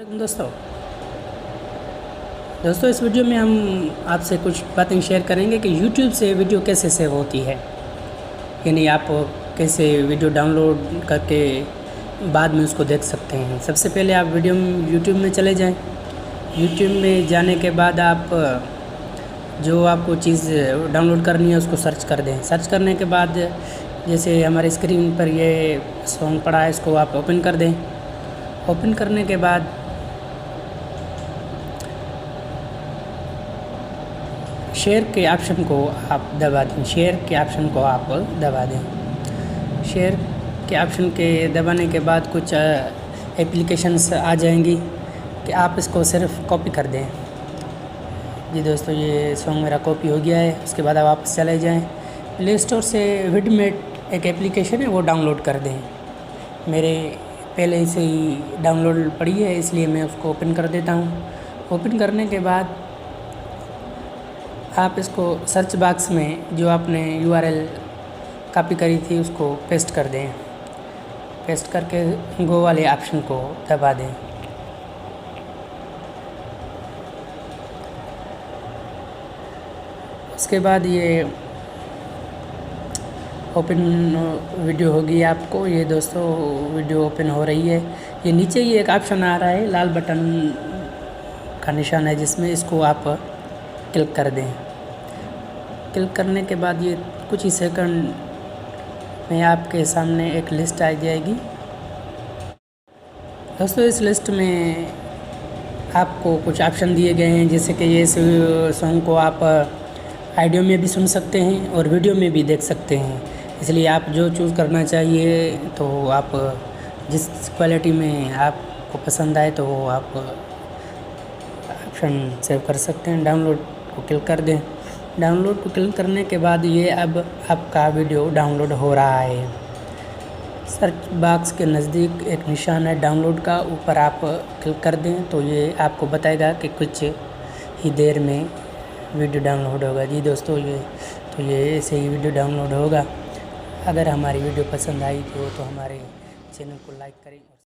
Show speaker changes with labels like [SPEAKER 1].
[SPEAKER 1] दोस्तों इस वीडियो में हम आपसे कुछ बातें शेयर करेंगे कि YouTube से वीडियो कैसे सेव होती है, यानी आप कैसे वीडियो डाउनलोड करके बाद में उसको देख सकते हैं। सबसे पहले आप YouTube में चले जाएं। YouTube में जाने के बाद आप जो आपको चीज़ डाउनलोड करनी है उसको सर्च कर दें। सर्च करने के बाद जैसे हमारे स्क्रीन पर ये सॉन्ग पड़ा है, इसको आप ओपन कर दें। ओपन करने के बाद शेयर के ऑप्शन को आप दबा दें। शेयर के ऑप्शन के दबाने के बाद कुछ एप्लीकेशंस आ जाएंगी कि आप इसको सिर्फ कॉपी कर दें। जी दोस्तों, ये सॉन्ग मेरा कॉपी हो गया है। उसके बाद आप वापस चले जाएं, प्ले स्टोर से विडमेट एक एप्लीकेशन है वो डाउनलोड कर दें। मेरे पहले से ही डाउनलोड पड़ी है, इसलिए मैं उसको ओपन कर देता हूँ। ओपन करने के बाद आप इसको सर्च बॉक्स में जो आपने URL कॉपी करी थी उसको पेस्ट कर दें। पेस्ट करके गो वाले ऑप्शन को दबा दें। उसके बाद ये ओपन वीडियो होगी आपको। ये दोस्तों वीडियो ओपन हो रही है। ये नीचे ही एक ऑप्शन आ रहा है, लाल बटन का निशान है जिसमें इसको आप क्लिक कर दें। क्लिक करने के बाद ये कुछ ही सेकंड में आपके सामने एक लिस्ट आ जाएगी। दोस्तों इस लिस्ट में आपको कुछ ऑप्शन दिए गए हैं, जैसे कि ये सॉन्ग को आप ऑडियो में भी सुन सकते हैं और वीडियो में भी देख सकते हैं। इसलिए आप जो चूज़ करना चाहिए तो आप जिस क्वालिटी में आपको पसंद आए तो वो आप ऑप्शन सेव कर सकते हैं। डाउनलोड को क्लिक कर दें। डाउनलोड को क्लिक करने के बाद ये अब आपका वीडियो डाउनलोड हो रहा है। सर्च बॉक्स के नज़दीक एक निशान है डाउनलोड का, ऊपर आप क्लिक कर दें तो ये आपको बताएगा कि कुछ ही देर में वीडियो डाउनलोड होगा। जी दोस्तों, ये ऐसे ही वीडियो डाउनलोड होगा। अगर हमारी वीडियो पसंद आई तो हमारे चैनल को लाइक करें।